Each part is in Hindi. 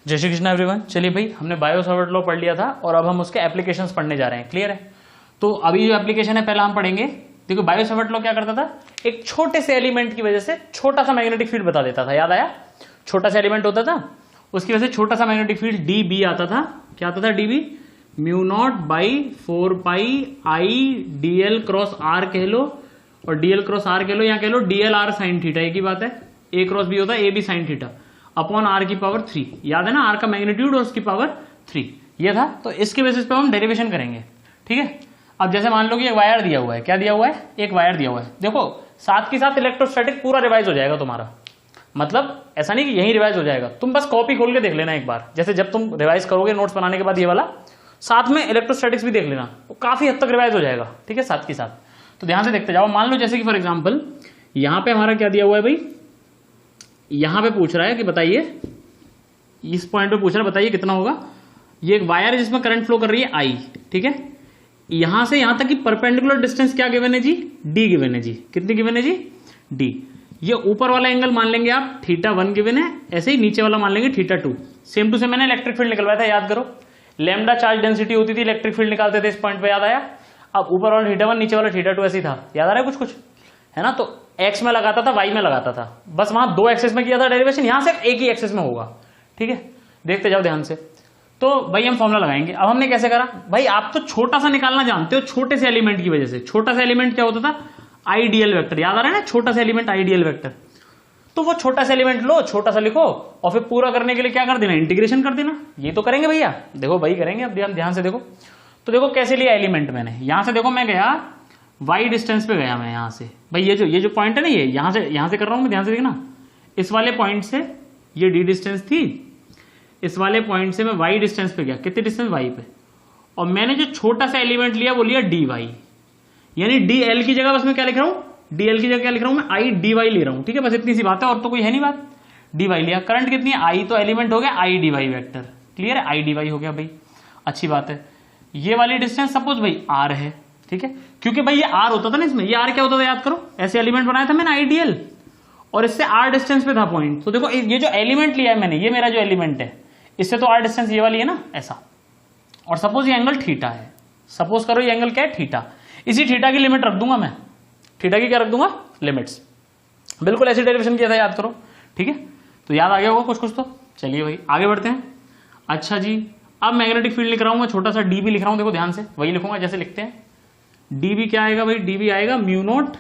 जय श्री कृष्ण एवरीवन। चलिए भाई, हमने बायो सावर्ट लॉ पढ़ लिया था और अब हम उसके एप्लीकेशंस पढ़ने जा रहे हैं। क्लियर है? तो अभी जो एप्लीकेशन है पहला हम पढ़ेंगे। देखो, बायो सावर्ट लॉ क्या करता था, एक छोटे से एलिमेंट की वजह से छोटा सा मैग्नेटिक फील्ड बता देता था। याद आया? छोटा सा एलिमेंट होता था, उसकी वजह से छोटा सा मैग्नेटिक फील्ड डी बी आता था। क्या आता था? D B mu nought by 4 pi I D L cross R कह लो, और डीएल क्रॉस आर कह लो, या कह लो डीएल आर साइन थीटा। एक ही बात है, ए क्रॉस बी होता है A B sine theta upon R की पावर 3। याद है ना? आर का मैग्नीट्यूड और उसकी पावर 3 ये था। तो इसके बेसिस पे हम डेरिवेशन करेंगे। ठीक है? अब जैसे मान लो कि एक वायर दिया हुआ है। क्या दिया हुआ है? एक वायर दिया हुआ है। देखो, साथ के साथ इलेक्ट्रोस्टैटिक पूरा रिवाइज हो जाएगा तुम्हारा। मतलब ऐसा नहीं कि यही रिवाइज हो जाएगा, तुम बस कॉपी खोल के देख लेना एक बार। जैसे जब तुम रिवाइज करोगे नोट्स बनाने के बाद, ये वाला साथ में इलेक्ट्रोस्टैटिक्स भी देख लेना, तो काफी हद तक रिवाइज हो जाएगा। ठीक है? साथ के साथ तो ध्यान से देखते जाओ। मान लो जैसे कि फॉर एग्जांपल यहां पे हमारा क्या दिया हुआ है भाई, यहां पे पूछ रहा है कि बताइए, इस पॉइंट पे पूछ रहा है बताइए कितना होगा। ये एक वायर है जिसमें करंट फ्लो कर रही है आई। ठीक है? यहां से यहां तक की परपेंडिकुलर डिस्टेंस क्या गिवन है जी? डी गिवन है जी। कितनी गिवन है जी? डी। ये ऊपर वाला एंगल मान लेंगे आप θ1 गिवन है, ऐसे ही नीचे वाला मान लेंगे θ2। सेम टू सेम मैंने इलेक्ट्रिक फील्ड निकलवाया था, याद करो। लैम्डा चार्ज डेंसिटी होती थी, इलेक्ट्रिक फील्ड निकालते थे इस पॉइंट पे। याद आया? अब ऊपर वाला θ1 नीचे वाला θ2 ऐसे ही था। याद आ रहा है कुछ कुछ? है ना? तो एक्स में लगाता था, वाई में लगाता था, बस वहां दो एक्सेस में किया था डेरिवेशन, यहां सिर्फ एक ही एक्सेस में होगा। ठीक है? देखते जाओ ध्यान से। तो भाई हम फॉर्मूला लगाएंगे। अब हमने कैसे करा भाई, आप तो छोटा सा निकालना जानते हो। छोटे से एलिमेंट की वजह से, छोटा सा एलिमेंट क्या होता था? Ideal vector. याद आ रहा है ना? छोटा सा एलिमेंट आइडियल वेक्टर। तो वो छोटा सा एलिमेंट लो, छोटा सा लिखो, और फिर पूरा करने के लिए क्या कर देना? इंटीग्रेशन कर देना। ये तो करेंगे भैया, देखो भाई करेंगे। अब ध्यान से देखो। तो देखो कैसे लिया एलिमेंट मैंने। यहां से देखो, मैं गया वाई डिस्टेंस पे गया मैं यहां से। भाई ये जो पॉइंट है ना, ये यहां से कर रहा हूं मैं, ध्यान से देखना। इस वाले पॉइंट से ये डी डिस्टेंस थी, इस वाले पॉइंट से मैं वाई डिस्टेंस पे गया। कितने डिस्टेंस? वाई पे। और मैंने जो छोटा सा एलिमेंट लिया वो लिया डी वाई, यानी डी एल की जगह बस मैं क्या लिख रहा हूं? डीएल की जगह क्या लिख रहा हूं मैं? आई डी वाई ले रहा हूं। ठीक है? बस इतनी सी बात है, और तो कोई है नहीं बात। डी वाई लिया। करंट कितनी है? आई। तो एलिमेंट हो गया I D Y vector. Clear है? आई डी वाई हो गया भाई, अच्छी बात है। ये वाली डिस्टेंस सपोज भाई आर है। ठीक है? क्योंकि भाई ये आर होता था ना इसमें, ये आर क्या होता था याद करो, ऐसे एलिमेंट बनाया था मैंने आईडीएल, और इससे आर डिस्टेंस पे था पॉइंट। तो देखो ये जो एलिमेंट लिया है मैंने, ये मेरा जो एलिमेंट है, इससे तो आर डिस्टेंस ये वाली है ना, ऐसा। और सपोज ये एंगल थीटा है। सपोज करो ये एंगल क्या है? थीटा। इसी थीटा की लिमिट रख दूंगा मैं। थीटा की क्या रख दूंगा? लिमिट्स। बिल्कुल ऐसी डेरिवेशन किया था, याद करो। ठीक है? तो याद आ गया होगा कुछ कुछ तो। चलिए भाई आगे बढ़ते हैं। अच्छा जी, अब मैग्नेटिक फील्ड लिख रहा हूं मैं, छोटा सा डीबी लिख रहा हूं। देखो ध्यान से, वही लिखूंगा जैसे लिखते हैं। डीबी क्या आएगा भाई? डीबी आएगा म्यू नॉट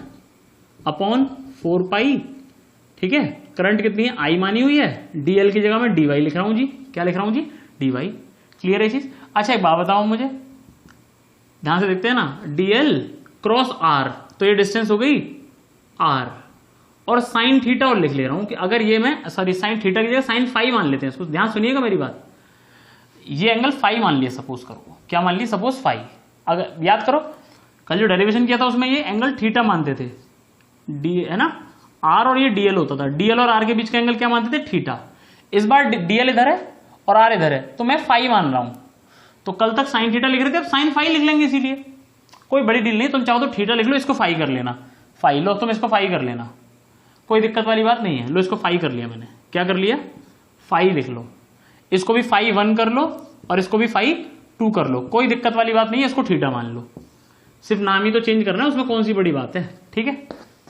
अपॉन 4 पाई। ठीक है? करंट कितनी है? आई मानी हुई है। डीएल की जगह मैं डीवाई लिख रहा हूं जी। क्या लिख रहा हूं जी? डीवाई। क्लियर है चीज? अच्छा एक बात बताओ मुझे, ध्यान से देखते हैं ना। डीएल क्रॉस आर, तो ये डिस्टेंस हो गई आर, और साइन थीटा और लिख ले रहा हूं कि अगर ये मैं साइन थीटा की जगह साइन फाई मान लेते हैं इसको। ध्यान सुनिएगा मेरी बात। ये एंगल फाई मान लिया सपोज करो। क्या मान लिया? Suppose phi. अगर याद करो कल जो डेरिवेशन किया था उसमें ये एंगल थीटा मानते थे, डी है ना, आर और ये डीएल होता था। डीएल और आर के बीच का एंगल क्या मानते थे? थीटा। इस बार डीएल इधर है और आर इधर है, तो मैं फाई मान रहा हूं। तो कल तक साइन थीटा लिख रहे थे, अब साइन फाई लिख लेंगे। इसीलिए कोई बड़ी डील नहीं, तुम चाहो तो थीटा लिख लो, इसको फाई कर लेना। फाई लो, तुम इसको फाई कर लेना, कोई दिक्कत वाली बात नहीं है। लो इसको फाई कर लिया मैंने। क्या कर लिया? फाई लिख लो। इसको भी फाई 1 कर लो और इसको भी फाई 2 कर लो, कोई दिक्कत वाली बात नहीं है। इसको थीटा मान लो, सिर्फ नाम ही तो चेंज करना है, उसमें कौन सी बड़ी बात है। ठीक है?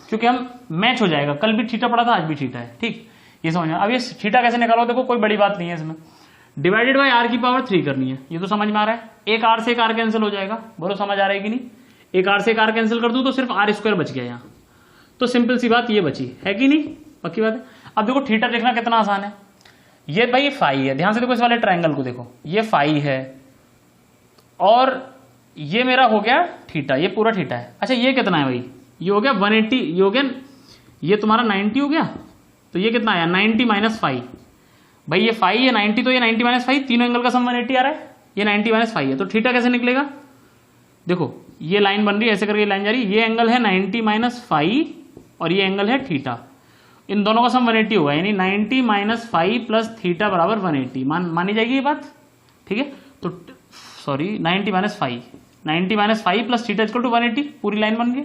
क्योंकि हम मैच हो जाएगा, कल भी थीटा पड़ा था, आज भी थीटा है। ठीक? ये समझना। अब ये थीटा कैसे निकालो? देखो कोई बड़ी बात नहीं है इसमें। डिवाइडेड बाय आर की पावर 3 करनी है, ये तो समझ में आ रहा है। एक आर से एक आर कैंसिल हो जाएगा। बोलो समझ आ रहा है कि नहीं? एक आर से एक आर कैंसिल कर दूं तो सिर्फ आर स्क्वायर बच गया यहाँ। तो सिंपल सी बात ये बची है कि नहीं? पक्की बात है। अब देखो थीटा देखना कितना आसान है। ये भाई फाई है, ध्यान से देखो इस वाले ट्रायंगल को देखो, ये फाई है और ये मेरा हो गया थीटा, ये पूरा थीटा है। अच्छा ये कितना है भाई? ये हो गया 180, ये हो गया, ये तुम्हारा 90 हो गया। तो ये कितना आया? 90 माइनस फाई। भाई ये फाई है 90, तो ये 90 माइनस फाई, तीनों एंगल का सम 180 आ रहा है। ये 90 माइनस फाई है, तो थीटा कैसे निकलेगा? देखो ये लाइन बन रही है, ऐसे करके लाइन जा रही है। ये एंगल है 90 माइनस फाई और ये एंगल है थीटा। इन दोनों का सम 180 होगा, यानी 90 माइनस फाई प्लस थीटा बराबर 180। मानी जाएगी ये बात? ठीक है? तो sorry 90 minus phi, 90 minus phi plus theta equal to 180, पूरी लाइन बन गई।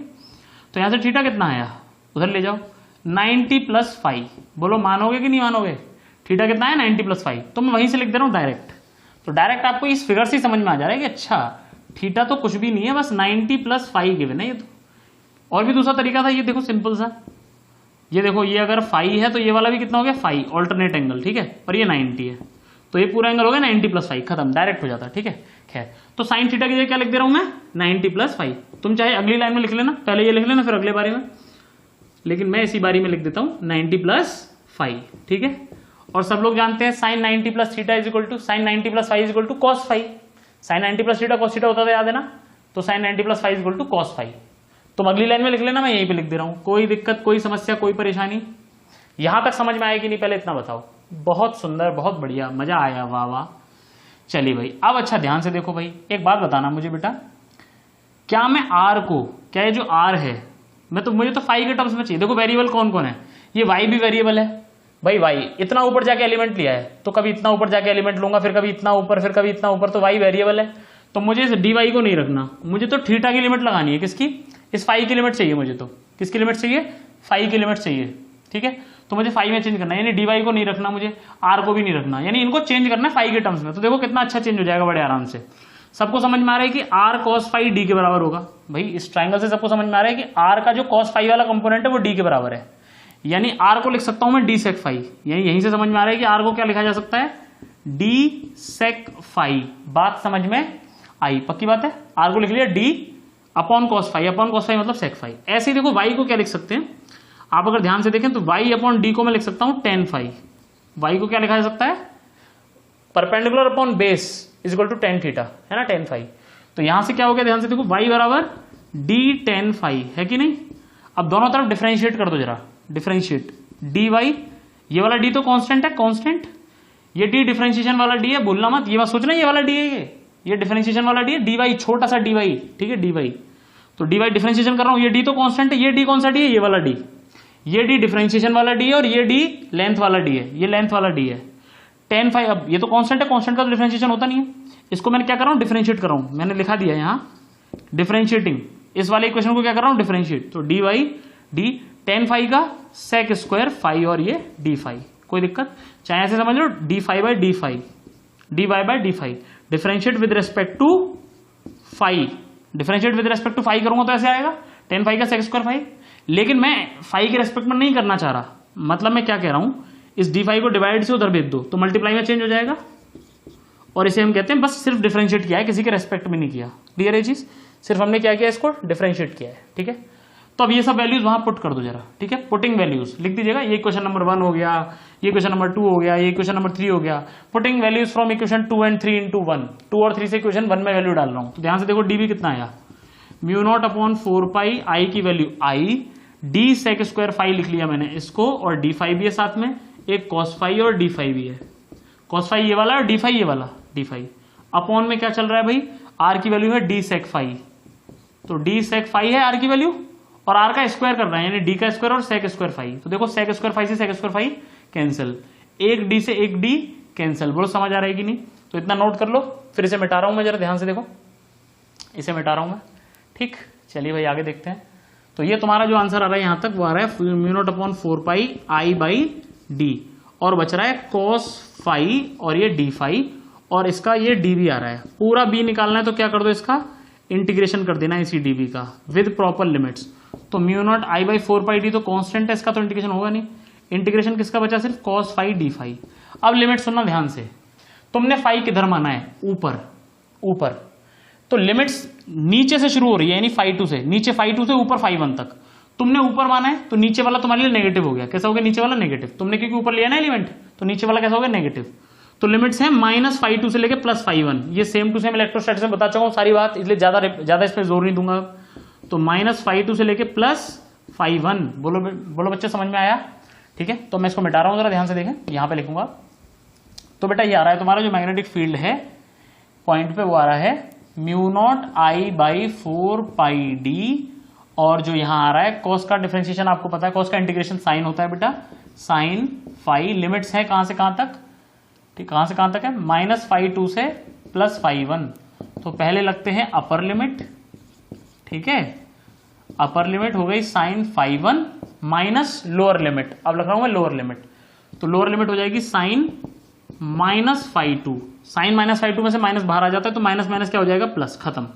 तो यहां से थीटा कितना आया? उधर ले जाओ, 90 प्लस फाई। बोलो मानोगे कि नहीं मानोगे? थीटा कितना है 90 + 5, तो मैं वहीं से लिख दे रहा हूँ डायरेक्ट। तो डायरेक्ट आपको इस फिगर से समझ में आ जा रहा है कि अच्छा थीटा तो कुछ भी नहीं है, बस 90 + 5 गिवन है ये तो। और भी दूसरा तरीका था, ये देखो सिंपल सा, ये देखो ये अगर 5 है तो ये वाला भी कितना हो गया 5, ऑल्टरनेट एंगल, ठीक है, पर ये 90 है तो ये पूरा एंगल हो गया 90 + 5, खत्म, डायरेक्ट हो जाता है, ठीक है। खैर, तो साइन थीटा की जगह क्या लिख दे रहा हूं मैं 90 + 5। तुम चाहे अगली लाइन में लिख लेना, पहले ये लिख लेना फिर अगले बारे में, लेकिन मैं इसी बारी में लिख देता हूं 90 + 5, ठीक है। और सब लोग जानते हैं sine 90 + theta sine 90 + 5 cos 5। Sine 90 + theta cos theta होता था, याद है ना, तो साइन 90 + 5 cos 5। तुम अगली लाइन में लिख लेना, मैं यहीं पे लिख दे रहा हूं, कोई दिक्कत, कोई समस्या, कोई परेशानी? यहां तक समझ में आएगी नहीं, पहले इतना बताओ। बहुत सुंदर, बहुत बढ़िया, मजा आया, वाह वाह। चलिए भाई, अब अच्छा ध्यान से देखो भाई, एक बात बताना मुझे बेटा, क्या मैं आर को, क्या ये जो आर है, मुझे तो 5 के टर्म्स में चाहिए। देखो वेरिएबल कौन कौन है, ये वाई भी वेरिएबल है भाई, वाई इतना ऊपर जाके एलिमेंट लिया है तो कभी इतना ऊपर जाके एलिमेंट लूंगा, फिर कभी इतना ऊपर, फिर कभी इतना ऊपर, तो वाई वेरिएबल है। तो मुझे इस डी वाई को नहीं रखना, मुझे तो थीटा की लिमिट लगानी है, किसकी, इस 5 की लिमिट चाहिए मुझे, तो किसकी लिमिट चाहिए, 5 की लिमिट चाहिए, ठीक है। तो मुझे 5 में चेंज करना है, यानी डी वाई को नहीं रखना मुझे, आर को भी नहीं रखना, यानी इनको चेंज करना है 5 के टर्म्स में। तो देखो कितना अच्छा चेंज हो जाएगा बड़े आराम से। सबको समझ में आ रहा है कि आर cos 5 डी के बराबर होगा भाई, इस ट्राइंगल से सबको समझ में आ रहा है कि आर का जो cos 5 वाला कंपोनेंट है वो डी के बराबर है, यानी आर को लिख सकता हूं मैं डी सेक 5, यानी यहीं से समझ में आ रहा है कि आर को क्या लिखा जा सकता है, डी सेक 5। बात समझ में आई, पक्की बात है, आर को लिख लिया डी अपॉन cos 5 मतलब सेक 5। ऐसे ही देखो वाई को क्या लिख सकते हैं, आप अगर ध्यान से देखें तो वाई अपॉन डी को मैं लिख सकता हूं tan 5। वाई को क्या लिखा जा सकता है, perpendicular upon base is equal to tan theta, है ना, tan 5। तो यहां से क्या हो गया, ध्यान से देखो, y बराबर d tan 5 है कि नहीं। अब दोनों तरफ डिफरेंशिएट कर दो जरा, डिफरेंशिएट dy, ये वाला d तो कांस्टेंट है, कांस्टेंट, ये d डिफरेंशिएशन वाला d है, भूलना मत, ये बात सोचना, ये वाला d है, ये डिफरेंशिएशन वाला d है, dy छोटा सा dy, ठीक है, dy। तो dy डिफरेंशिएशन कर रहा हूं, ये d तो कांस्टेंट है, ये d कौन सा d है, ये वाला d, ये d डिफरेंशिएशन वाला d है, और ये d लेंथ वाला d है, ये लेंथ वाला d है, tan 5। अब ये तो कांस्टेंट है, कांस्टेंट का तो डिफरेंशिएशन होता नहीं है, इसको मैंने क्या कर रहा हूं, डिफरेंशिएट कर रहा हूं, मैंने लिखा दिया यहां डिफरेंशिएटिंग, इस वाले इक्वेशन को क्या कर रहा हूं, डिफरेंशिएट। तो dy d tan 5 का sec स्क्वायर 5 और ये d5, कोई दिक्कत, चाहे ऐसे समझ लो d5/d5, dy/d5, differentiate with respect to 5, differentiate with respect to 5 करूंगा तो ऐसे आएगा tan 5 का sec स्क्वायर 5। लेकिन मैं 5 के रेस्पेक्ट में नहीं करना चाह रहा, मतलब मैं क्या कह रहा हूं, इस d5 को डिवाइड से उधर भेज दो तो मल्टीप्लाई में चेंज हो जाएगा, और इसे हम कहते हैं बस सिर्फ डिफरेंशिएट किया है, किसी के रेस्पेक्ट में नहीं किया। क्लियर है चीज, सिर्फ हमने क्या किया, इसको डिफरेंशिएट किया है, ठीक है। तो अब ये सब वैल्यूज वहां पुट कर दो जरा, ठीक है, पुटिंग वैल्यूज लिख दीजिएगा, ये क्वेश्चन नंबर 1 हो गया, ये क्वेश्चन नंबर 2 हो गया, ये क्वेश्चन नंबर 3 हो गया। Putting values from equation 2 and 3 into 1, 2 और 3 से इक्वेशन 1 में वैल्यू डाल रहा हूं। तो ध्यान से देखो डीवी कितना आया, μ0/4 आई की वैल्यू आई, डी सेक स्क्वायर 5 लिख लिया मैंने इसको, और d5 भी है साथ में, एक cos 5 और d5 भी है, cos 5 ये वाला और d5 ये वाला, d5 अपॉन में क्या चल रहा है भाई, r की वैल्यू है d sec 5, तो d sec 5 है r की वैल्यू, और r का स्क्वायर कर रहा है, यानी d का स्क्वायर और sec स्क्वायर 5। तो देखो sec स्क्वायर 5 से sec स्क्वायर 5 कैंसिल, एक d से एक d कैंसिल, बोलो समझ आ रहा है कि नहीं। तो इतना नोट कर लो, फिर इसे मिटा रहा हूं मैं, जरा ध्यान से देखो, इसे मिटा रहा हूं मैं, ठीक। चलिए भाई आगे देखते हैं। तो ये तुम्हारा जो आंसर आ रहा है यहां तक वो आ रहा है μ0/4 I/d, और बच रहा है cos 5 और ये d5, और इसका ये dv आ रहा है, पूरा b निकालना है तो क्या कर दो, इसका इंटीग्रेशन कर देना है इसी dv का विद प्रॉपर लिमिट्स। तो μ0 I/4 तो कांस्टेंट है, इसका तो इंटीग्रेशन होगा नहीं, इंटीग्रेशन किसका बचा, सिर्फ cos 5 d5। अब लिमिट सुनना ध्यान से, तुमने 5 किधर माना है, ऊपर, ऊपर, तो लिमिट्स नीचे से शुरू हो रही है, यानी 5 से नीचे, 5 से ऊपर 5 तक तुमने ऊपर माना है, तो नीचे वाला तुम्हारे लिए नेगेटिव हो गया। कैसा हो गया, नीचे वाला नेगेटिव, तुमने क्योंकि ऊपर लिया ना एलिमेंट, तो नीचे वाला कैसा हो गया, नेगेटिव। तो लिमिट्स है -5 से लेके +5 ये सेम टू सेम इलेक्ट्रोस्टैटिक्स में बता चुका हूं सारी बात, इसलिए ज्यादा इस पर जोर नहीं दूंगा। तो -5 से लेके +5 बोलो बोलो बच्चे, समझ में आया, ठीक है। तो मैं इसको मिटा रहा हूं, जरा ध्यान से देखें, यहां पे लिखूंगा। तो बेटा ये आ रहा है तुम्हारा जो मैग्नेटिक फील्ड है पॉइंट पे, वो आ रहा है μ0 I/4 πd, और जो यहां आ रहा है cos का डिफरेंशिएशन आपको पता है, cos का इंटीग्रेशन साइन होता है बेटा, साइन 5, लिमिट्स है कहां से कहां तक, ठीक, कहां से कहां तक है, -5 से +5। तो पहले लगते हैं अपर लिमिट, ठीक है, अपर लिमिट हो गई साइन 5 माइनस लोअर लिमिट, अब लग रहा हूं मैं लोअर लिमिट। तो लोअर लिमिट हो जाएगी sine minus phi two, sine minus phi two में से माइनस बाहर आ जाता है तो माइनस माइनस क्या हो जाएगा प्लस, खत्म,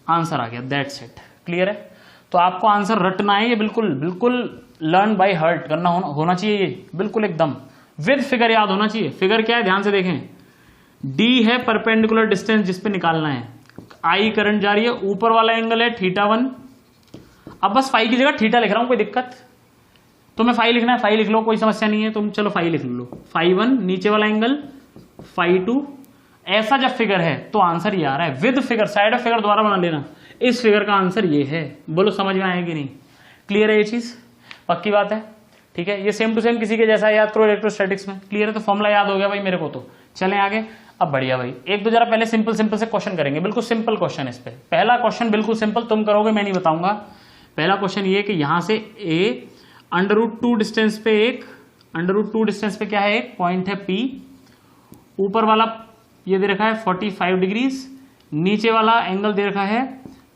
आंसर आ गया, दैट्स इट। क्लियर है? तो आपको आंसर रटना है, ये बिल्कुल बिल्कुल लर्न बाय हार्ट करना होना चाहिए, ये बिल्कुल एकदम विद फिगर याद होना चाहिए। फिगर क्या है ध्यान से देखें, डी है परपेंडिकुलर डिस्टेंस जिसपे निकालना है, आई करंट जा रही है, ऊपर वाला एंगल है थीटा 1। अब बस फाई की जगह थीटा लिख रहा हूं, कोई दिक्कत? तुम्हें फाई लिखना है फाई लिख लो, कोई समस्या नहीं है, तुम चलो फाई लिख लो, फाई 1 नीचे वाला एंगल फाई 2। ऐसा जब फिगर है तो आंसर ये आ रहा है with figure, side of figure द्वारा बना लेना, इस फिगर का आंसर ये है। बोलो समझ में आएगी नहीं? क्लियर है ये चीज? पक्की बात है? ठीक है, ये सेम टू सेम किसी के जैसा याद करो इलेक्ट्रोस्टैटिक्स में। क्लियर है? तो फॉर्मूला याद हो गया भाई मेरे को, तो चलें आगे। अब बढ़िया भाई, एक दो जरा पहले सिंपल सिंपल से क्वेश्चन करेंगे, बिल्कुल सिंपल क्वेश्चन इस पे। पहला क्वेश्चन बिल्कुल सिंपल, तुम करोगे मैं नहीं बताऊंगा। पहला क्वेश्चन ये कि यहां से ए √2 डिस्टेंस पे एक √2 डिस्टेंस पे क्या है, एक पॉइंट है P, ऊपर वाला ये दे रखा है 45 डिग्रीज, नीचे वाला एंगल दे रखा है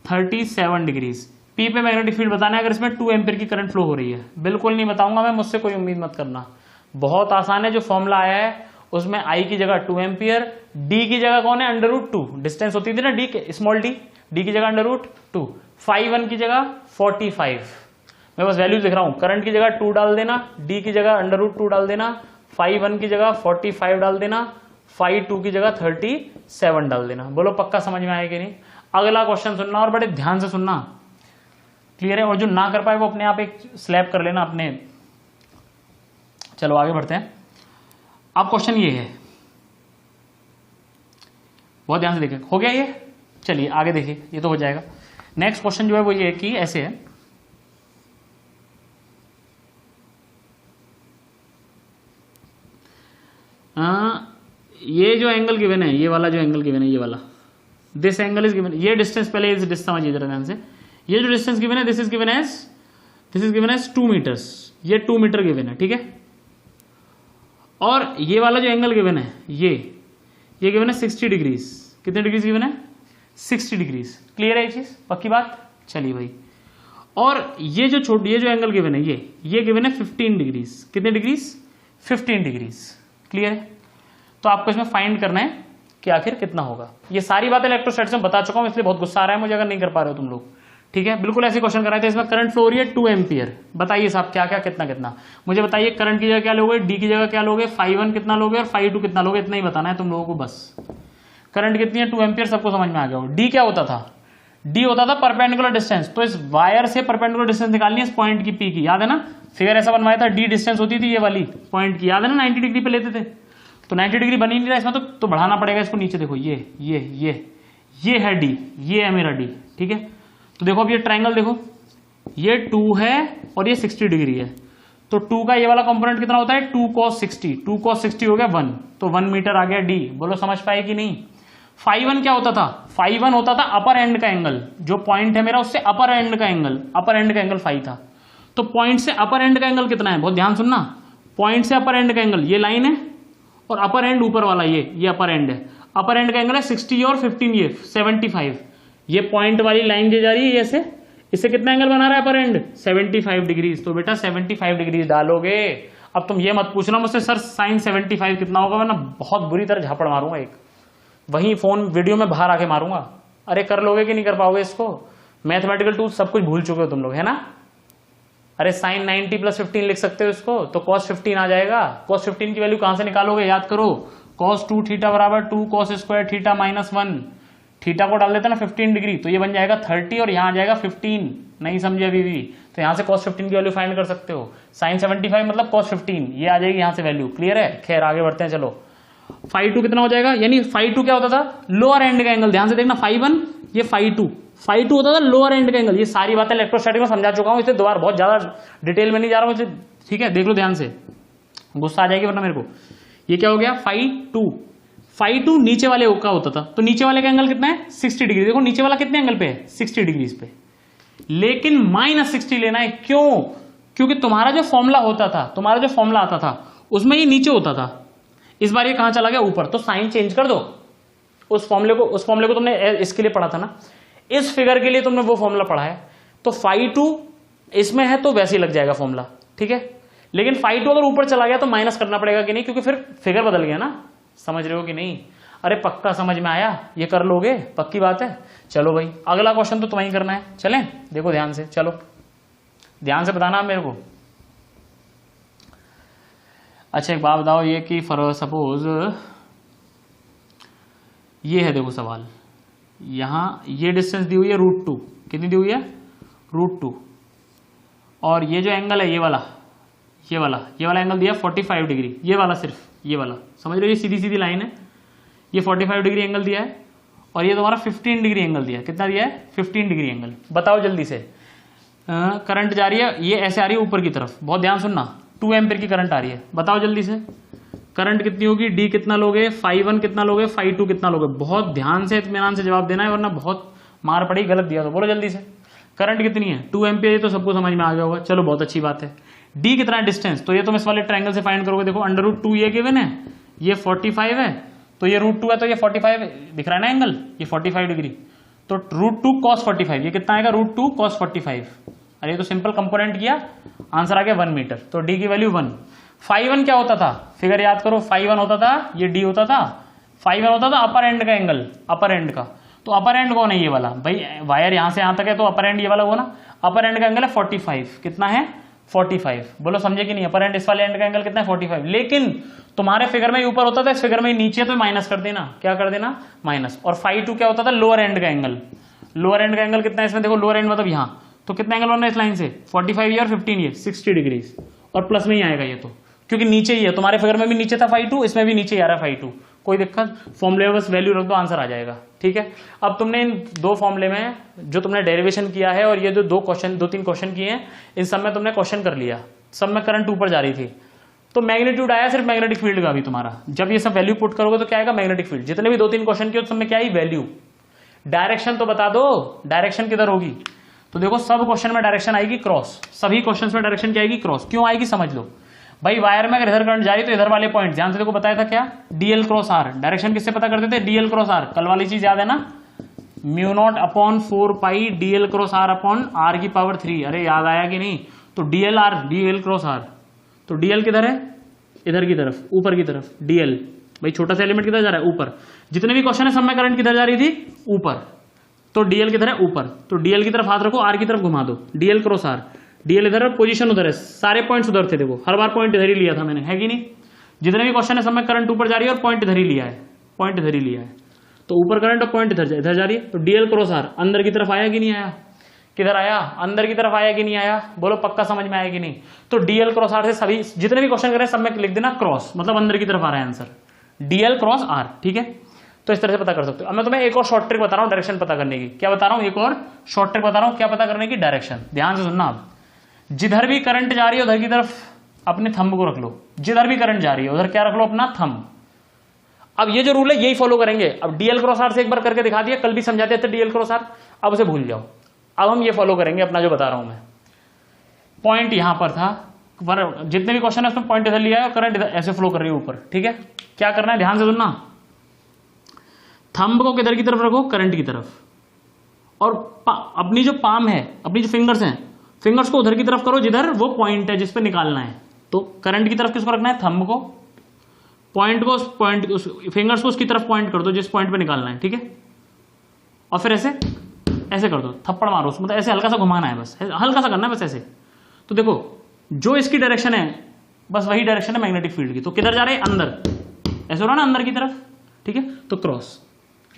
37 डिग्रीज। P पे मैग्नेटिक फील्ड बताना है अगर इसमें 2 एम्पीयर की करंट फ्लो हो रही है। बिल्कुल नहीं बताऊंगा मैं, मुझसे कोई उम्मीद मत करना, बहुत आसान है। जो फॉर्मूला आया है उसमें I की जगह 2 एम्पीयर, D की जगह कौन है √2, डिस्टेंस होती थी ना D के, स्मॉल d की जगह √2, फाई 1 की जगह 45, मैं बस वैल्यूज लिख रहा हूं। करंट की जगह 2 डाल देना, D की जगह √2 डाल देना, फाई 1 की जगह 45 डाल देना, फाई 2 की जगह 37 डाल देना। बोलो पक्का समझ में आएगी नहीं? अगला क्वेश्चन सुनना और बड़े ध्यान से सुनना। क्लियर है? और जो ना कर पाए वो अपने आप एक स्लैब कर लेना अपने। चलो आगे बढ़ते हैं। अब क्वेश्चन ये है, बहुत ध्यान से देखें। हो गया ये? चलिए आगे देखिए, ये तो हो जाएगा। नेक्स्ट क्वेश्चन जो है वो ये है कि ऐसे है, ये जो एंगल गिवन है, ये वाला जो एंगल गिवन है, ये वाला, दिस एंगल इज गिवन, ये डिस्टेंस पहले इस डिस्टेंस समझिए जरा ध्यान से। ये जो डिस्टेंस गिवन है this is given as 2 metres, ये 2 मीटर गिवन है, ठीक है। और ये वाला जो एंगल गिवन है ये गिवन है 60 डिग्रीज। कितने डिग्रीज गिवन है? 60 डिग्रीज। क्लियर है ये चीज? पक्की बात? चलिए भाई, और ये जो एंगल गिवन है ये गिवन है 15 डिग्रीज। कितने डिग्रीज? 15 डिग्रीज। क्लियर है? तो आपको इसमें फाइंड करना है कि आखिर कितना होगा। ये सारी बातें इलेक्ट्रोस्टैटिक्स में बता चुका हूं, इसलिए बहुत गुस्सा आ रहा है मुझे अगर नहीं कर पा रहे हो तुम लोग। ठीक है, बिल्कुल ऐसे क्वेश्चन कराए थे। इसमें करंट फ्लो हो रही है 2 एम्पियर, बताइए साहब क्या क्या कितना कितना। मुझे बताइए करंट की जगह क्या लोगे, डी की जगह क्या लोगे, फाई 1 कितना लोगे और फाई 2 कितना लोगे, इतना ही बताना है तुम लोगों को बस। करंट कितनी है? 2 एम्पियर, सबको समझ में आ गया हो। डी क्या होता था? डी होता था परपेंडिकुलर डिस्टेंस। तो इस वायर से परपेंडिकुलर डिस्टेंस निकालनी है इस पॉइंट की पी की, याद है ना? फिगर ऐसा बनवाया था, डी डिस्टेंस होती थी ये वाली पॉइंट की, याद है ना? 90 डिग्री पे लेते थे, तो 90 डिग्री बनी नहीं रहा इसमें, तो बढ़ाना पड़ेगा इसको नीचे। देखो ये है डी, ये है मेरा डी, ठीक है। तो देखो अब ये ट्रायंगल देखो, ये 2 है और ये 60 डिग्री है, तो 2 का ये वाला कंपोनेंट कितना होता है? 2 cos 60, 2 cos 60 हो गया 1, तो 1 मीटर आ गया डी। बोलो समझ पाए कि नहीं? फाई 1 क्या होता था? फाई 1 होता था अपर एंड का एंगल, जो पॉइंट है मेरा उससे अपर एंड का एंगल फाई था। तो पॉइंट से अपर एंड का एंगल कितना है? बहुत ध्यान सुनना, पॉइंट से अपर एंड का एंगल ये लाइन है, और अपर एंड ऊपर वाला ये अपर एंड है। अपर एंड का एंगल है 60 और 15 ये 75। ये पॉइंट वाली लाइन जो जा रही है ऐसे, इससे कितना एंगल बना रहा है अपर एंड? 75 डिग्रीज। तो बेटा 75 डिग्रीज डालोगे। अब तुम ये मत पूछना मुझसे सर साइन 75 कितना होगा, वरना बहुत बुरी तरह झापड़ मारूंगा एक, वहीं फोन वीडियो में बाहर आके मारूंगा। अरे कर लोगे कि नहीं कर पाओगे इसको? मैथमेटिकल टूल सब कुछ भूल चुके हो तुम लोग, है ना? अरे साइन 90 + 15 लिख सकते हो इसको, तो cos 15 आ जाएगा। cos 15 की वैल्यू कहां से निकालोगे? याद करो, cos 2 थीटा बराबर 2 cos स्क्वायर थीटा -1, थीटा को डाल देता ना 15 डिग्री, तो ये बन जाएगा 30 और यहाँ आ जाएगा 15। नहीं समझे अभी भी? तो यहाँ से cos 15 की वैल्यू फाइंड कर सकते हो। साइन 75 मतलब cos 15, ये आ जाएगी यहाँ से वैल्यू। क्लियर है? खैर आगे बढ़ते हैं। चलो फाई 2 कितना हो जाएगा? यानी फाई 2 क्या होता था? लोअर एंड का एंगल। ध्यान से देखना, फाई 1 ये फाई 2 होता था लोअर एंड का एंगल। ये सारी बातें इलेक्ट्रोस्टैटिक में समझा चुका हूं, इसलिए दोबारा बहुत ज्यादा डिटेल में नहीं जा रहा हूं, ठीक है? देख लो ध्यान से, गुस्सा आ जाएगी वरना मेरे को। ये क्या हो गया? फाई 2 नीचे वाले का होता था, तो नीचे वाले का एंगल कितना है? 60 डिग्री। देखो नीचे वाला कितने एंगल पे है? 60 डिग्री पे, लेकिन -60 लेना है। क्यों? क्योंकि तुम्हारा जो फॉर्मूला आता था उसमें ये नीचे होता था, इस बार ये कहां चला गया? ऊपर। तो साइन चेंज कर दो। उस फॉर्मूले को तुमने इसके लिए पढ़ा था ना, इस फिगर के लिए तुमने वो फॉर्मूला पढ़ा है, तो फाई 2 इसमें है तो वैसे ही लग जाएगा फॉर्मूला, ठीक है? लेकिन φ2 अगर ऊपर चला गया तो माइनस करना पड़ेगा कि नहीं, क्योंकि फिर फिगर बदल गया ना। समझ रहे हो कि नहीं? अरे पक्का समझ में आया? ये कर लोगे? पक्की बात है। चलो भाई अगला क्वेश्चन तो तुम्हें करना है। चलें, देखो ध्यान से, चलो ध्यान से बताना मेरे को। अच्छा एक बात बताओ, ये कि फॉर सपोज ये है, देखो सवाल, यहां ये डिस्टेंस दी हुई है √2, कितनी दी हुई है? √2, और ये जो एंगल है ये वाला एंगल दिया 45 डिग्री, ये वाला, सिर्फ ये वाला, समझ रहे हो? ये सीधी सीधी लाइन है, ये 45 डिग्री एंगल दिया है, और ये तुम्हारा 15 डिग्री एंगल दिया है। कितना दिया है? 15 डिग्री एंगल। बताओ जल्दी से, करंट जा रही है, ये ऐसे आ रही है ऊपर की तरफ, बहुत ध्यान सुनना, 2 एम्पीयर की करंट आ रही है। बताओ जल्दी से करंट कितनी होगी? डी कितना लोगे? φ1 कितना लोगे? φ2 कितना लोगे? बहुत ध्यान से इत्मीनान से जवाब देना है, वरना बहुत मार पड़ी गलत दिया तो। बोलो जल्दी से, करंट कितनी है? 2 एम्पीयर, तो सबको समझ में आ गया होगा। चलो बहुत अच्छी बात है। डी कितना है डिस्टेंस? तो ये तुम इस वाले ट्रायंगल से फाइंड करोगे। देखो √2 ये गिवन है, ये 45 है, तो ये √2 है, तो ये 45 दिख रहा है ना एंगल, ये 45 डिग्री, तो √2 cos 45, ये कितना आएगा? √2 cos 45। अरे ये तो सिंपल कंपोनेंट किया, आंसर आ गया 1 मीटर। तो डी की वैल्यू 1। φ1 क्या होता था? फिगर याद करो, φ1 होता था, ये डी होता था, φ1 होता था अपर एंड का एंगल, अपर एंड का। तो अपर एंड कौन है? ये वाला भाई, वायर यहां से यहां तक है, तो अपर एंड ये वाला हुआ ना। अपर एंड का एंगल है 45, कितना है? 45। बोलो समझे कि नहीं? अपर एंड इस वाले एंड का एंगल कितना है? 45। लेकिन तुम्हारे फिगर में ऊपर होता था, इस फिगर में नीचे, तो माइनस कर देना। क्या कर देना? माइनस। और φ2 क्या होता था? लोअर एंड का एंगल। लोअर एंड का एंगल कितना है इसमें? देखो लोअर एंड मतलब यहाँ, तो कितना एंगल होना है इस लाइन से? 45 ये और 15 ये, 60 डिग्री, और प्लस में ही आएगा ये, तो क्योंकि नीचे ही है। तुम्हारे फिगर में भी नीचे था φ2, इसमें भी नीचे ही आ रहा है φ2। कोई दिक्कत? फॉर्मूले में बस वैल्यू रख दो, आंसर आ जाएगा। ठीक है, अब तुमने इन 2 फॉर्मूले में जो तुमने डेरिवेशन किया है, और ये जो 2-3 क्वेश्चन किए हैं, इन सब में तुमने क्वेश्चन कर लिया। सब में करंट ऊपर जा रही थी, तो मैग्नीट्यूड आया सिर्फ मैग्नेटिक फील्ड का भी तुम्हारा। जब ये सब वैल्यू पुट करोगे तो क्या आएगा? Magnetic field. जितने भी 2-3 क्वेश्चन किए सब में क्या आई? वैल्यू। डायरेक्शन तो बता दो, डायरेक्शन किधर होगी? तो देखो सब क्वेश्चन में डायरेक्शन आएगी क्रॉस, सभी क्वेश्चन में डायरेक्शन क्या आएगी? क्रॉस। क्यों आएगी समझ लो भाई। वायर में अगर इधर करंट जा रही तो इधर वाले पॉइंट, ध्यान से देखो, बताया था क्या? DL cross R। डायरेक्शन किससे पता करते थे? DL cross R। कल वाली चीज याद है ना? μ0/4π DL क्रॉस R/r की पावर 3। अरे याद आया कि नहीं? तो DL क्रॉस R, तो DL किधर है? इधर की तरफ, ऊपर की तरफ। DL भाई छोटा सा एलिमेंट किधर जा रहा है? ऊपर। जितने भी क्वेश्चन है सब में करंट किधर जा रही थी? ऊपर। तो DL किधर है? ऊपर। तो DL की तरफ हाथ रखो, R की तरफ घुमा दो। DL क्रॉस R, DL इधर है, पोजीशन उधर है, सारे पॉइंट्स उधर थे। देखो हर बार पॉइंट इधर ही लिया था मैंने, है कि नहीं? जितने भी क्वेश्चन है सब में करंट ऊपर जा रही है और पॉइंट इधर ही लिया है, पॉइंट इधर ही लिया है। तो ऊपर करंट और पॉइंट इधर जा रही है। तो DL क्रॉस R अंदर की तरफ आया कि नहीं आया? किधर आया? अंदर की तरफ आया कि नहीं आया? बोलो पक्का समझ में आया कि नहीं? तो DL क्रॉस R से सभी जितने भी क्वेश्चन करें सब में लिख देना क्रॉस, मतलब अंदर की तरफ आ रहा है आंसर, DL क्रॉस R। ठीक है, तो इस तरह से पता कर सकते हो। अब मैं तुम्हें एक और शॉर्ट ट्रिक बता रहा हूं डायरेक्शन पता करने की। क्या बता रहा हूं? एक और शॉर्ट ट्रिक बता रहा हूं, क्या पता करने की? डायरेक्शन। ध्यान से सुनना। अब जिधर भी करंट जा रही है उधर की तरफ अपने थंब को रख लो। जिधर भी करंट जा रही है उधर क्या रख लो? अपना थंब। अब ये जो रूल है यही फॉलो करेंगे। अब DL क्रॉस R से एक बार करके दिखा दिया, कल भी समझाते थे DL क्रॉस R, अब उसे भूल जाओ। अब हम ये फॉलो करेंगे अपना जो बता रहा हूं मैं। पॉइंट यहां पर था, जितने भी क्वेश्चन है उसमें पॉइंट इधर लिया है और करंट ऐसे फ्लो कर रही है ऊपर। ठीक है, क्या करना है ध्यान से सुनना। थंब को किधर की तरफ रखो? करंट की तरफ। और अपनी जो पाम है, अपनी जो फिंगर्स हैं, फिंगर्स को उधर की तरफ करो जिधर वो पॉइंट है जिस पे निकालना है। तो करंट की तरफ किसको रखना है? थंब को। पॉइंट को फिंगर्स को उसकी तरफ पॉइंट कर दो जिस पॉइंट पे निकालना है। ठीक है, और फिर ऐसे ऐसे कर दो, थप्पड़ मारो, मतलब ऐसे हल्का सा घुमाना है, बस हल्का सा करना है, बस ऐसे। तो देखो जो इसकी डायरेक्शन है बस वही डायरेक्शन है मैग्नेटिक फील्ड की। तो किधर जा रहे हैं? अंदर। ऐसे हो रहा ना, अंदर की तरफ। ठीक है, तो क्रॉस।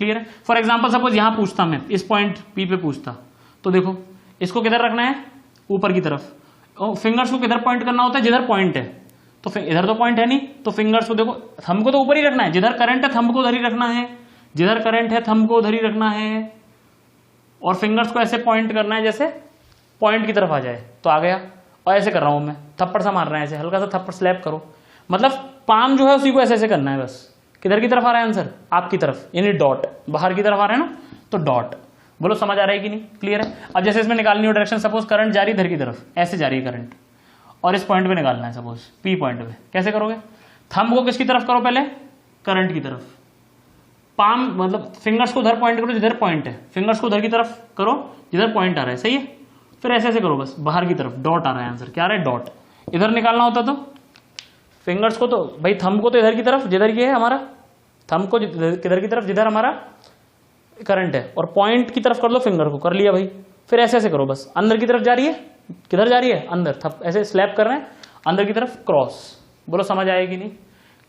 क्लियर है? फॉर एग्जाम्पल सपोज यहां पूछता मैं, इस पॉइंट P पे पूछता, तो देखो इसको किधर रखना है? ऊपर की तरफ। और फिंगर्स को किधर पॉइंट करना होता है? जिधर पॉइंट है। तो इधर तो पॉइंट है नहीं, तो फिंगर्स को देखो, थंब को तो ऊपर ही रखना है। जिधर करंट है थंब को उधर ही रखना है, जिधर करंट है थंब को उधर ही रखना है। और फिंगर्स को ऐसे पॉइंट करना है जैसे पॉइंट की तरफ आ जाए। तो आ गया। और ऐसे कर रहा हूं मैं, थप्पड़ सा मार रहा है, ऐसे हल्का सा थप्पड़ स्लैप करो, मतलब पाम जो है उसी को ऐसे ऐसे करना है बस। किधर की तरफ आ रहा है आंसर? आपकी तरफ, यानी डॉट। बाहर की तरफ आ रहा है ना, तो डॉट। बोलो समझ आ रहा है कि नहीं? क्लियर है? अब जैसे इसमें निकालनी हो डायरेक्शन, सपोज करंट जा रही है इधर की तरफ, ऐसे जा रही है करंट, और इस पॉइंट पे निकालना है सपोज P पॉइंट पे। कैसे करोगे? थंब को किसकी तरफ करो? पहले करंट की तरफ। पाम मतलब फिंगर्स को उधर पॉइंट करो जिधर पॉइंट है, फिंगर्स को उधर की तरफ करो जिधर पॉइंट आ रहा है। सही है? फिर ऐसे ऐसे करो बस, बाहर की तरफ डॉट आ रहा है आंसर। क्या आ रहा है? डॉट। इधर निकालना होता तो फिंगर्स को तो भाई थंब को तो इधर की तरफ जिधर ये है हमारा, थंब को किधर की तरफ जिधर हमारा करंट है, और पॉइंट की तरफ कर लो फिंगर को, कर लिया भाई। फिर ऐसे ऐसे करो, बस अंदर की तरफ जा रही है, किधर जा रही है अंदर, थप ऐसे स्लैप कर रहे हैं अंदर की तरफ क्रॉस। बोलो समझ आएगी नहीं?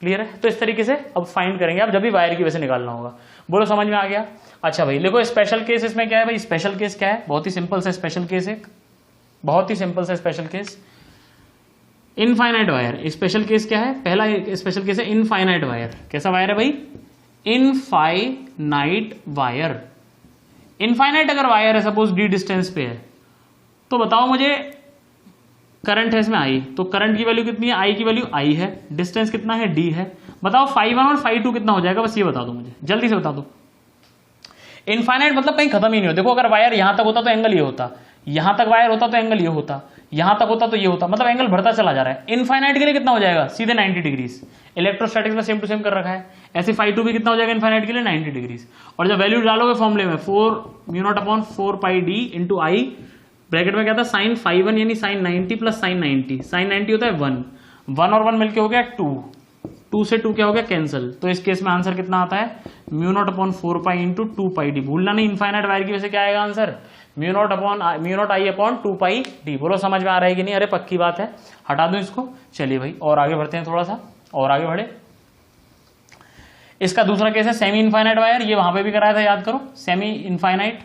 क्लियर है? तो इस तरीके से अब फाइंड करेंगे आप जब भी वायर की वजह से निकालना होगा। बोलो समझ में आ गया? अच्छा भाई देखो स्पेशल केस इसमें क्या है भाई, स्पेशल केस क्या है, बहुत ही सिंपल सा स्पेशल केस है, बहुत ही सिंपल सा special case, infinite wire. Special case क्या है, पहला स्पेशल केस है इनफाइनाइट वायर। कैसा वायर है भाई? Infinite wire. इनफाइनाइट अगर वायर है, सपोज डी डिस्टेंस पे है, तो बताओ मुझे करंट है इसमें आई, तो करंट की वैल्यू कितनी है, आई की वैल्यू आई है, डिस्टेंस कितना है डी है, बताओ φ1 और φ2 कितना हो जाएगा, बस ये बता दो मुझे, जल्दी से बता दो। इनफाइनाइट मतलब कहीं खत्म ही नहीं हो। देखो अगर वायर यहां तक होता तो एंगल ये होता, यहां तक वायर होता तो एंगल ये होता, यहां तक होता तो ये होता, मतलब एंगल बढ़ता चला जा रहा है। इनफाइनाइट के लिए कितना हो जाएगा, सीधे 90 डिग्रीज। इलेक्ट्रोस्टैटिक्स में सेम टू सेम कर रखा है। ऐसे φ2 भी कितना हो जाएगा इनफाइनाइट के लिए, 90 डिग्रीज। और जब वैल्यू डालोगे फॉर्मूले में 4μ0/4πd इंटू आई, ब्रैकेट में क्या था sin φ1 यानी sin 90 प्लस sin 90, sin 90 होता है 1 और 1 मिलके हो गया 2 से 2 क्या हो गया कैंसिल। तो इस केस में आंसर कितना आता है, μ0/4π इंटू 2πd। भूलना नहीं इनफाइनाइट वायर की वजह से क्या आएगा आंसर, μ0I/2πd। बोलो समझ में आ रहा है कि नहीं? अरे पक्की बात है, हटा दो इसको। चलिए भाई और आगे बढ़ते हैं, थोड़ा सा और आगे बढ़े। इसका दूसरा केस है सेमी इनफाइनाइट वायर, ये वहां पे भी कराया था, याद करो। सेमी इनफाइनाइट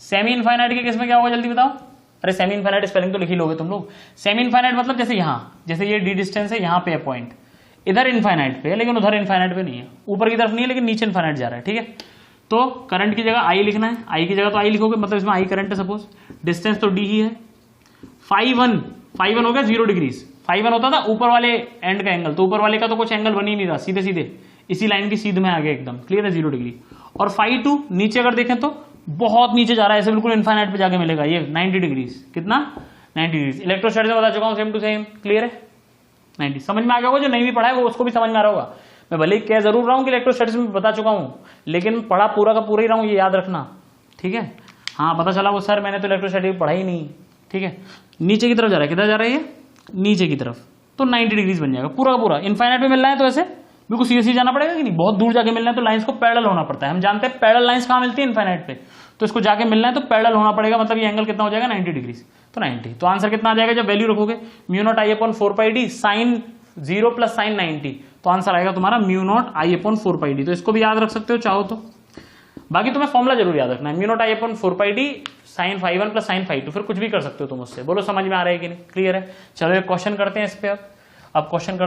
सेमी इनफाइनाइट के केस में क्या होगा जल्दी बताओ। अरे सेमी इनफाइनाइट स्पेलिंग तो लिख ही लोगे तुम लोग। सेमी इनफाइनाइट मतलब जैसे यहाँ, जैसे ये डी डिस्टेंस है, यहाँ पे है पॉइंट, इधर इनफाइनाइट पे है लेकिन उधर इनफाइनाइट पे नहीं है, ऊपर की तरफ नहीं है लेकिन नीचे इनफाइनाइट जा रहा है, ठीक है। तो करंट की जगह आई लिखना है, आई की जगह तो आई लिखोगे, मतलब इसमें आई करंट है सपोज, डिस्टेंस तो डी ही है। φ1 हो गया 0 डिग्रीज। φ1 होता था ऊपर वाले एंड का एंगल, तो ऊपर वाले का तो कुछ एंगल बन ही नहीं रहा, सीधे सीधे इसी लाइन की सीध में आ गया एकदम, क्लियर है, 0 डिग्री। और φ2 नीचे अगर देखें तो बहुत नीचे जा रहा है, ऐसे बिल्कुल इनफाइनाइट पे जाके मिलेगा, ये 90 डिग्रीज। कितना? 90 डिग्रीज। इलेक्ट्रोस्टैटिक्स में बता चुका हूं, सेम टू सेम, क्लियर है। 90 समझ में आ गया होगा, जो नहीं भी पढ़ा है वो उसको भी समझ में आ रहा होगा। मैं भले ही कह जरूर रहा हूं कि इलेक्ट्रोस्टैटिक्स में बता चुका हूं, लेकिन पढ़ा पूरा का पूरा ही रहा हूं, ये याद रखना, ठीक है। हाँ पता चला वो सर मैंने तो इलेक्ट्रोस्टैटिक्स पढ़ा ही नहीं, ठीक है। नीचे की तरफ जा रहा है, किधर जा रहा है ये, नीचे की तरफ, तो 90 डिग्रीज बन जाएगा पूरा का पूरा। इनफाइनाइट पे मिलना है तो ऐसे बिल्कुल सीधे सीधे जाना पड़ेगा कि नहीं, बहुत दूर जाके मिलना है तो लाइंस को पैरेलल होना पड़ता है। हम जानते हैं पैरेलल लाइंस कहाँ मिलती है, इनफाइनाइट पे, तो इसको जाके मिलना है तो पैरेलल होना पड़ेगा, मतलब ये एंगल कितना हो जाएगा 90 डिग्रीज, तो 90। तो आंसर कितना आ जाएगा जब वैल्यू रखोगे, μ0I/4πd sin 0 प्लस sin 90, तो आंसर आएगा तुम्हारा μ0I/4πd। तो इसको भी याद रख सकते हो चाहो तो, बाकी तुम्हें फॉर्मूला जरूर याद रखना है, μ0I/4πd sin φ1 प्लस sin φ2, फिर कुछ भी कर सकते हो तुम उससे। बोलो समझ में आ रहा है कि नहीं, क्लियर है। चलो एक क्वेश्चन करते हैं इस पे। अब क्वेश्चन करते